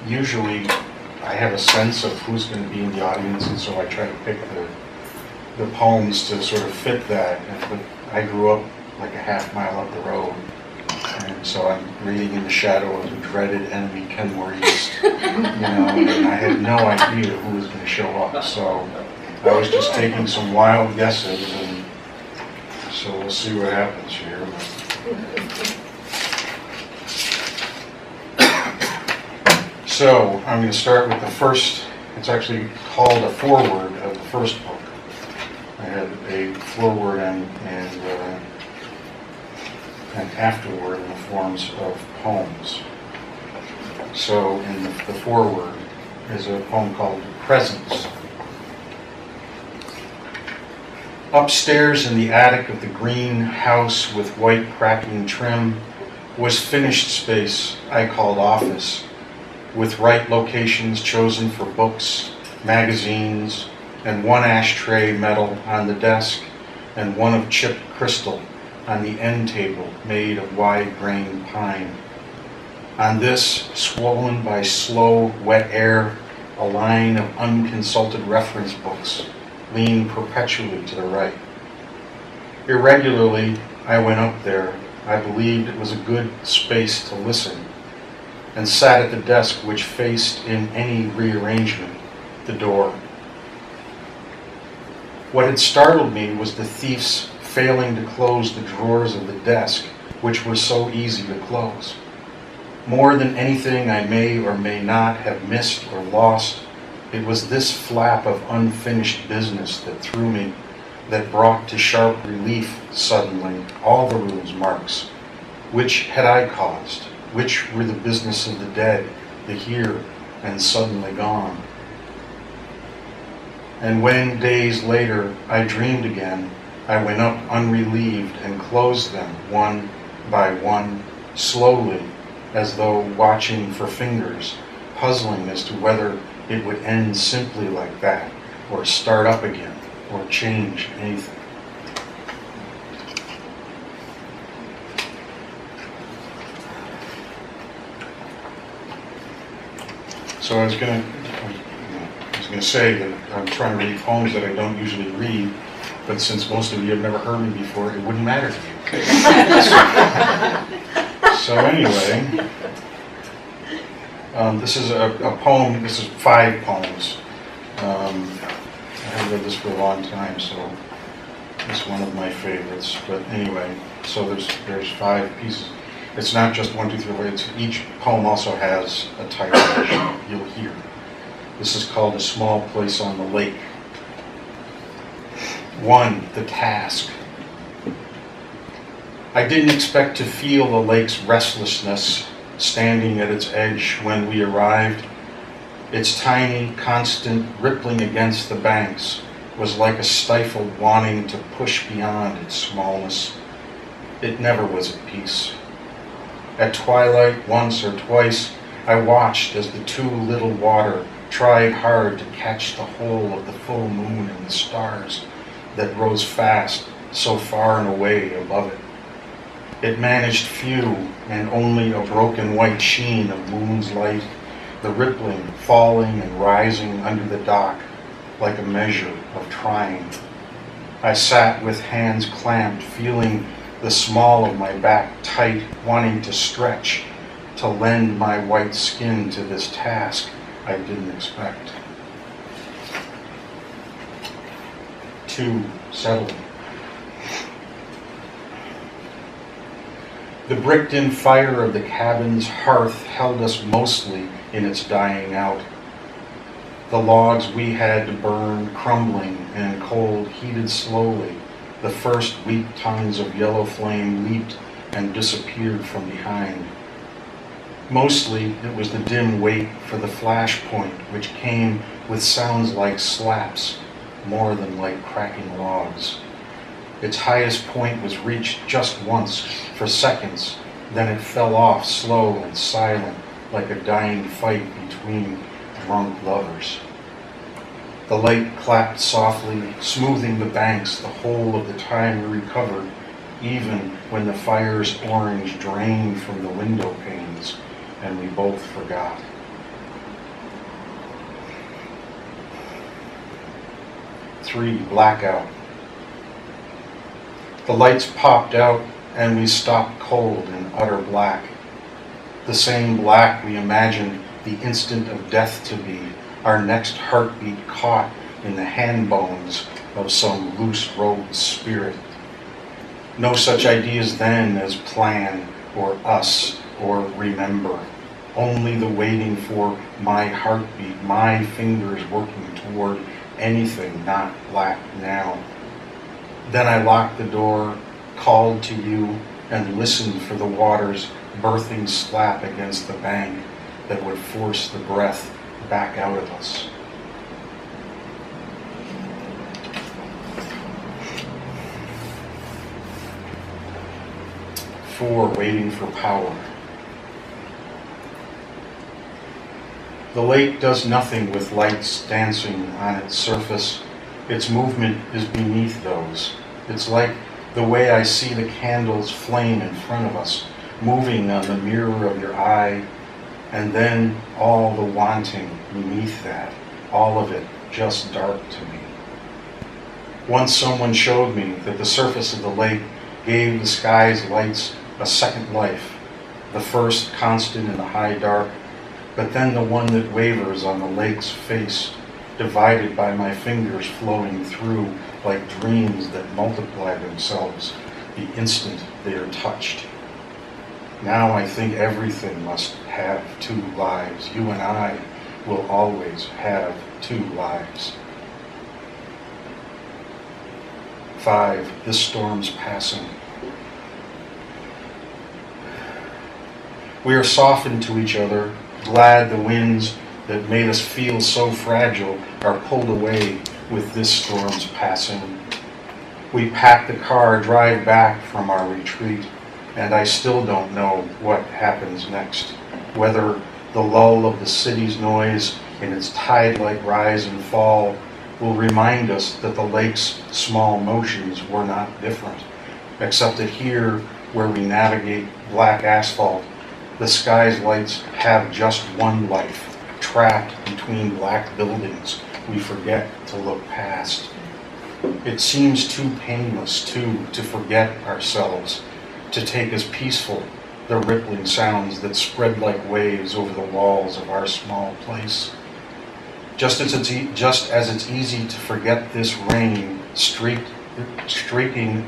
Usually I have a sense of who's going to be in the audience, and so I try to pick the poems to sort of fit that. But I grew up like a half mile up the road, and so I'm reading in the shadow of the dreaded enemy Kenmore East, and I had no idea who was going to show up. So I was just taking some wild guesses, and so we'll see what happens here. So I'm going to start with the first. It's actually called a foreword of the first book. I had a foreword and an afterword in the forms of poems. So in the foreword is a poem called Presence. Upstairs in the attic of the green house with white cracking trim was finished space I called office, with right locations chosen for books, magazines, and one ashtray metal on the desk and one of chipped crystal on the end table made of wide-grained pine. On this, swollen by slow, wet air, a line of unconsulted reference books leaned perpetually to the right. Irregularly, I went up there. I believed it was a good space to listen, and sat at the desk which faced, in any rearrangement, the door. What had startled me was the thief's failing to close the drawers of the desk, which were so easy to close. More than anything I may or may not have missed or lost, it was this flap of unfinished business that threw me, that brought to sharp relief suddenly all the room's marks. Which had I caused? Which were the business of the dead, the here and suddenly gone? And when, days later, I dreamed again, I went up unrelieved and closed them one by one, slowly, as though watching for fingers, puzzling as to whether it would end simply like that, or start up again, or change anything. So I was going to say that I'm trying to read poems that I don't usually read, but since most of you have never heard me before, it wouldn't matter to you. So anyway, this is a poem. This is 5 poems. I have read this for a long time, so it's one of my favorites. But anyway, so there's 5 pieces. It's not just 1, 2, 3, 4. Each poem also has a title that you'll hear. This is called A Small Place on the Lake. 1. The Task. I didn't expect to feel the lake's restlessness standing at its edge when we arrived. Its tiny, constant rippling against the banks was like a stifled wanting to push beyond its smallness. It never was at peace. At twilight, once or twice, I watched as the too little water tried hard to catch the whole of the full moon and the stars that rose fast so far and away above it. It managed few and only a broken white sheen of moon's light, the rippling, falling and rising under the dock like a measure of trying. I sat with hands clamped, feeling the small of my back tight, wanting to stretch, to lend my white skin to this task I didn't expect. 2. Settling. The bricked-in fire of the cabin's hearth held us mostly in its dying out. The logs we had to burn, crumbling and cold, heated slowly. The first weak tongues of yellow flame leaped and disappeared from behind. Mostly it was the dim wait for the flash point, which came with sounds like slaps, more than like cracking logs. Its highest point was reached just once, for seconds, then it fell off slow and silent, like a dying fight between drunk lovers. The lake clapped softly, smoothing the banks the whole of the time we recovered, even when the fire's orange drained from the window panes, and we both forgot. Three, blackout. The lights popped out and we stopped cold in utter black. The same black we imagined the instant of death to be, our next heartbeat caught in the hand bones of some loose-robed spirit. No such ideas then as plan or us or remember. Only the waiting for my heartbeat, my fingers working toward anything not black now. Then I locked the door, called to you, and listened for the water's birthing slap against the bank that would force the breath back out of us. Four, waiting for power. The lake does nothing with lights dancing on its surface. Its movement is beneath those. It's like the way I see the candles flame in front of us, moving on the mirror of your eye, and then all the wanting beneath that, all of it just dark to me. Once someone showed me that the surface of the lake gave the sky's lights a second life, the first constant in the high dark, but then the one that wavers on the lake's face, divided by my fingers flowing through like dreams that multiply themselves the instant they are touched. Now I think everything must have two lives. You and I will always have two lives. 5, this storm's passing. We are softened to each other, glad the winds that made us feel so fragile are pulled away with this storm's passing. We pack the car, drive back from our retreat, and I still don't know what happens next. Whether the lull of the city's noise in its tide-like rise and fall will remind us that the lake's small motions were not different, except that here, where we navigate black asphalt, the sky's lights have just one life, trapped between black buildings we forget to look past. It seems too painless, too, to forget ourselves, to take as peaceful the rippling sounds that spread like waves over the walls of our small place. Just as it's easy to forget this rain streaking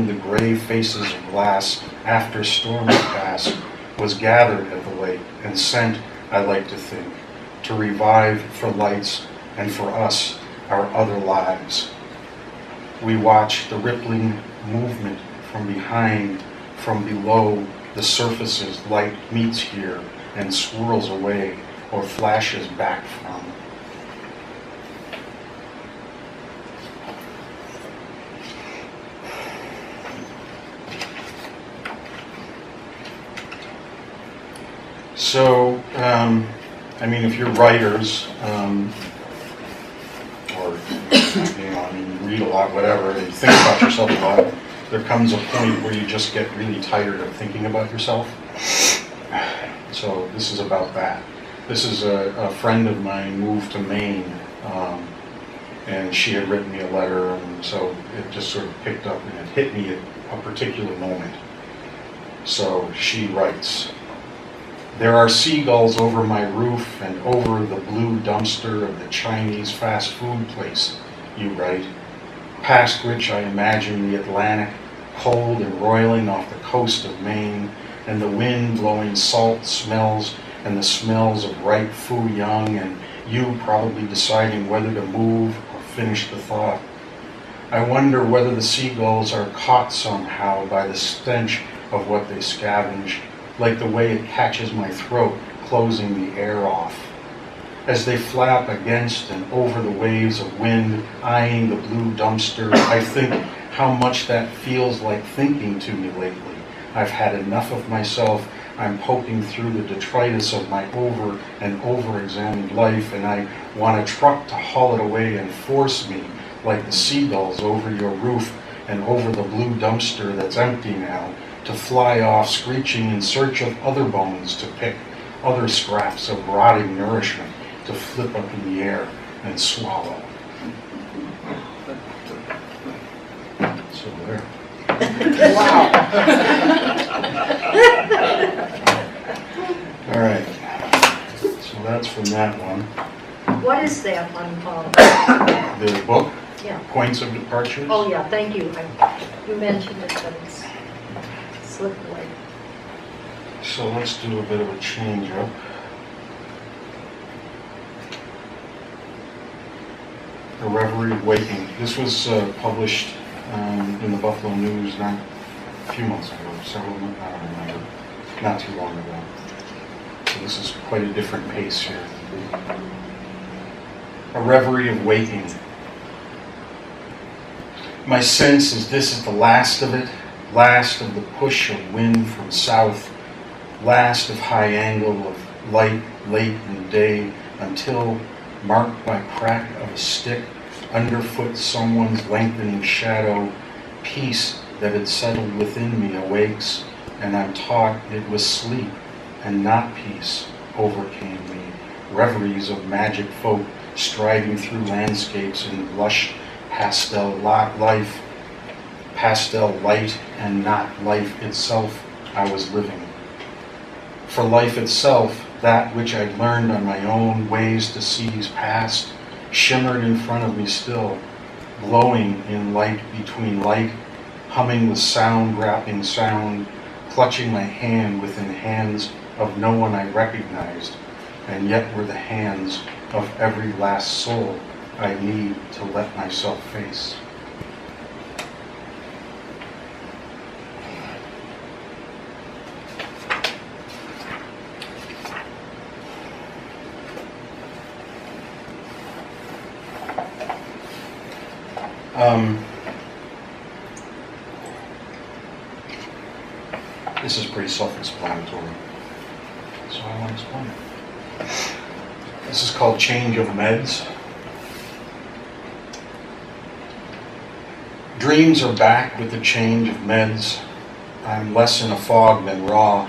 the gray faces of glass after storms passed, was gathered at the lake and sent, I like to think, to revive for lights and for us, our other lives. We watch the rippling movement from behind, from below the surfaces light meets here and swirls away or flashes back from. So, if you're writers, or you read a lot, whatever, and you think about yourself a lot, there comes a point where you just get really tired of thinking about yourself. So this is about that. This is a friend of mine moved to Maine, and she had written me a letter, and so it just sort of picked up and it hit me at a particular moment. So she writes, "There are seagulls over my roof and over the blue dumpster of the Chinese fast food place," you write, "past which I imagine the Atlantic, cold and roiling off the coast of Maine, and the wind blowing salt smells and the smells of ripe foo young, and you probably deciding whether to move or finish the thought. I wonder whether the seagulls are caught somehow by the stench of what they scavenge, like the way it catches my throat, closing the air off. As they flap against and over the waves of wind, eyeing the blue dumpster, I think how much that feels like thinking to me lately. I've had enough of myself. I'm poking through the detritus of my over and over examined life, and I want a truck to haul it away and force me, like the seagulls over your roof, and over the blue dumpster that's empty now, to fly off screeching in search of other bones to pick, other scraps of rotting nourishment to flip up in the air and swallow. So there. Wow. All right. So that's from that one. What is that one called? The book, Yeah. Points of Departures. Oh, yeah, thank you. You mentioned it, but it's slipped away. So let's do a bit of a change up. A Reverie of Waking. This was published in the Buffalo News not a few months ago, several months, I don't remember, not too long ago. So this is quite a different pace here. A Reverie of Waking. My sense is this is the last of it, last of the push of wind from south, last of high angle of light late in the day, until, marked by crack of a stick, underfoot someone's lengthening shadow, peace that had settled within me awakes, and I'm taught it was sleep and not peace overcame me. Reveries of magic folk striding through landscapes in lush pastel life, pastel light and not life itself I was living. For life itself, that which I'd learned on my own ways to seize past, shimmered in front of me still, glowing in light between light, humming with sound wrapping sound, clutching my hand within hands of no one I recognized, and yet were the hands of every last soul I need to let myself face. This is pretty self-explanatory, so I want to explain it. This is called Change of Meds. Dreams are back with the change of meds. I'm less in a fog than raw,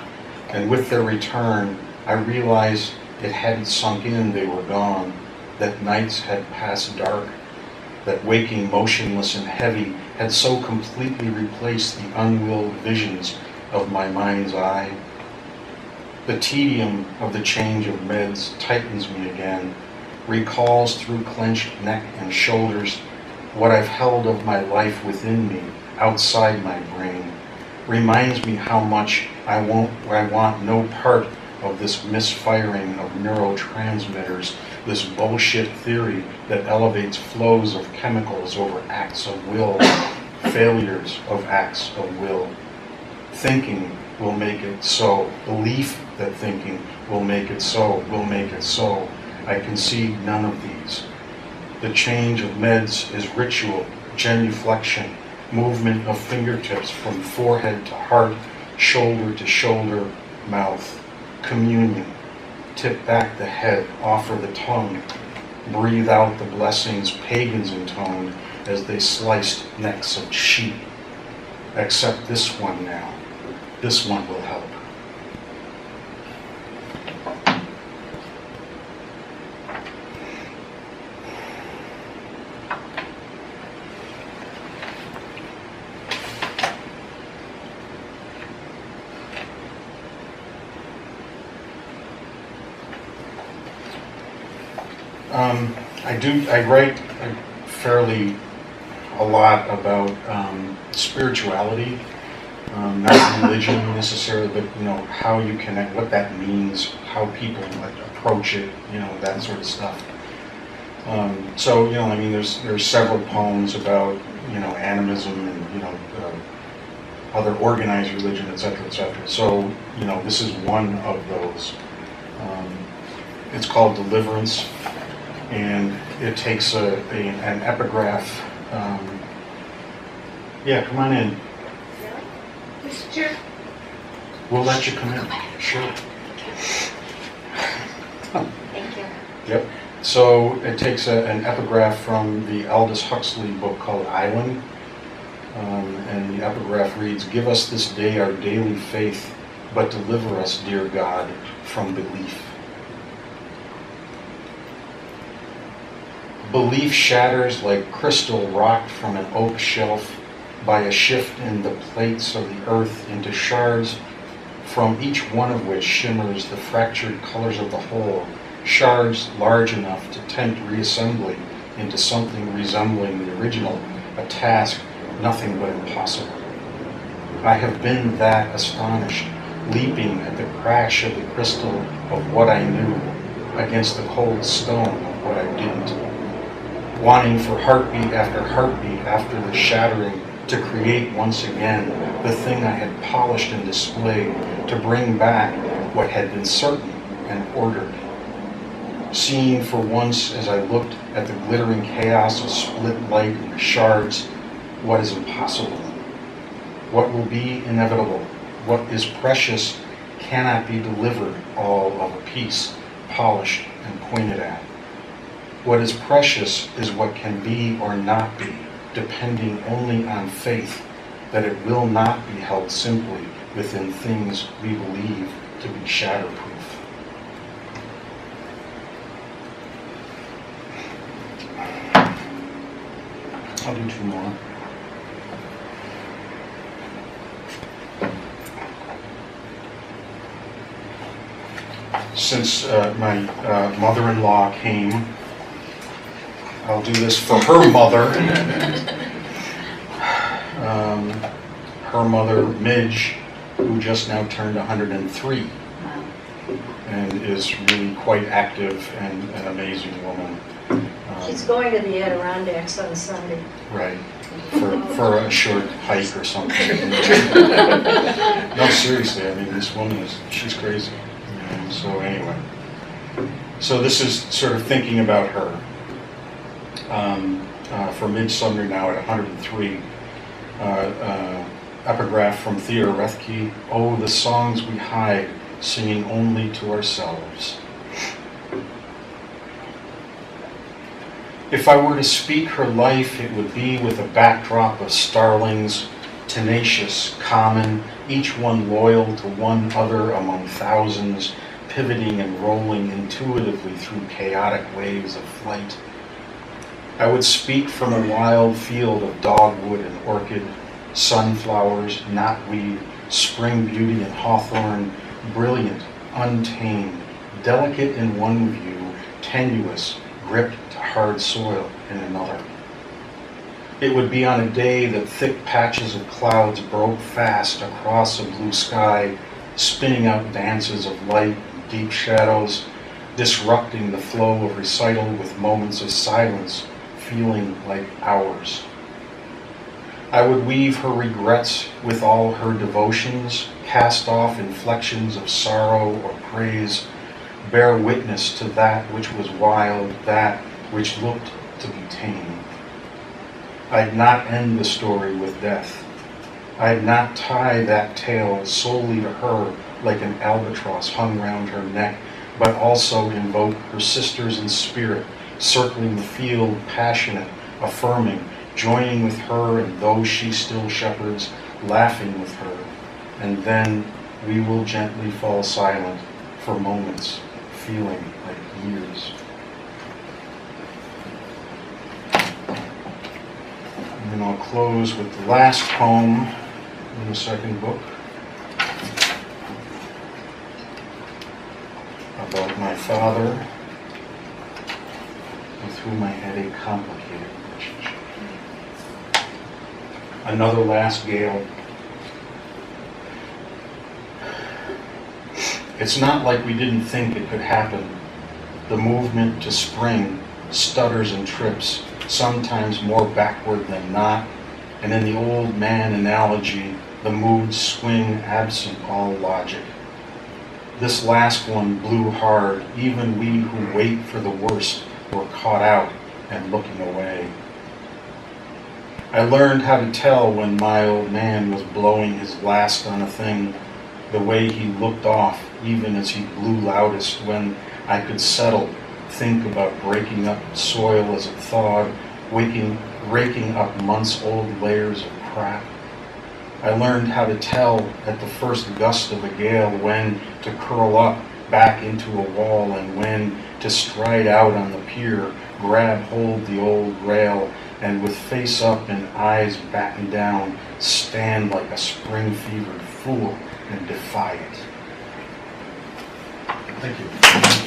and with their return, I realize it hadn't sunk in they were gone, that nights had passed dark, that waking motionless and heavy had so completely replaced the unwilled visions of my mind's eye. The tedium of the change of meds tightens me again, recalls through clenched neck and shoulders what I've held of my life within me, outside my brain, reminds me how much I want no part of this misfiring of neurotransmitters, this bullshit theory that elevates flows of chemicals over acts of will, failures of acts of will. Thinking will make it so. Belief that thinking will make it so, will make it so. I concede none of these. The change of meds is ritual, genuflection, movement of fingertips from forehead to heart, shoulder to shoulder, mouth. Communion. Tip back the head, offer the tongue. Breathe out the blessings pagans intoned as they sliced necks of sheep. Accept this one now. This one will help. I write fairly a lot about spirituality, not religion necessarily, but how you connect, what that means, how people approach it, that sort of stuff. So there's several poems about animism and other organized religion, etc., etc. So this is one of those. It's called Deliverance. And it takes an epigraph. Yeah, come on in. Sure. We'll let you come in. Sure. Thank you. Yep. So it takes an epigraph from the Aldous Huxley book called Island. And the epigraph reads, "Give us this day our daily faith, but deliver us, dear God, from belief." Belief shatters like crystal rocked from an oak shelf by a shift in the plates of the earth into shards, from each one of which shimmers the fractured colors of the whole, shards large enough to tempt reassembly into something resembling the original, a task nothing but impossible. I have been that astonished, leaping at the crash of the crystal of what I knew against the cold stone of what I didn't, wanting for heartbeat after the shattering to create once again the thing I had polished and displayed, to bring back what had been certain and ordered. Seeing for once, as I looked at the glittering chaos of split light and the shards, what is impossible, what will be inevitable, what is precious cannot be delivered all of a piece, polished and pointed at. What is precious is what can be or not be, depending only on faith that it will not be held simply within things we believe to be shatterproof. I'll do two more. Since my mother-in-law came, I'll do this for her mother. Her mother, Midge, who just now turned 103 and is really quite active and an amazing woman. She's going to the Adirondacks on Sunday. Right, for a short hike or something. No, seriously, I mean, this woman she's crazy. So anyway, so this is sort of thinking about her. For Midge Sumner now at 103, epigraph from Theodore Roethke, "Oh, the songs we hide, singing only to ourselves." If I were to speak her life, it would be with a backdrop of starlings, tenacious, common, each one loyal to one other among thousands, pivoting and rolling intuitively through chaotic waves of flight. I would speak from a wild field of dogwood and orchid, sunflowers, knotweed, spring beauty and hawthorn, brilliant, untamed, delicate in one view, tenuous, gripped to hard soil in another. It would be on a day that thick patches of clouds broke fast across a blue sky, spinning out dances of light and deep shadows, disrupting the flow of recital with moments of silence feeling like hours. I would weave her regrets with all her devotions, cast off inflections of sorrow or praise, bear witness to that which was wild, that which looked to be tame. I'd not end the story with death. I'd not tie that tale solely to her like an albatross hung round her neck, but also invoke her sisters in spirit, circling the field, passionate, affirming, joining with her and those she still shepherds, laughing with her. And then we will gently fall silent for moments, feeling like years. And then I'll close with the last poem in the second book, about my father, with whom I had a complicated relationship. Another last gale. It's not like we didn't think it could happen. The movement to spring stutters and trips, sometimes more backward than not, and in the old man analogy, the moods swing absent all logic. This last one blew hard. Even we who wait for the worst were caught out and looking away. I learned how to tell when my old man was blowing his last on a thing, the way he looked off even as he blew loudest, when I could settle, think about breaking up soil as it thawed, raking up months-old layers of crap. I learned how to tell at the first gust of a gale when to curl up back into a wall and when to stride out on the pier, grab hold the old rail, and with face up and eyes battened down, stand like a spring-fevered fool and defy it. Thank you.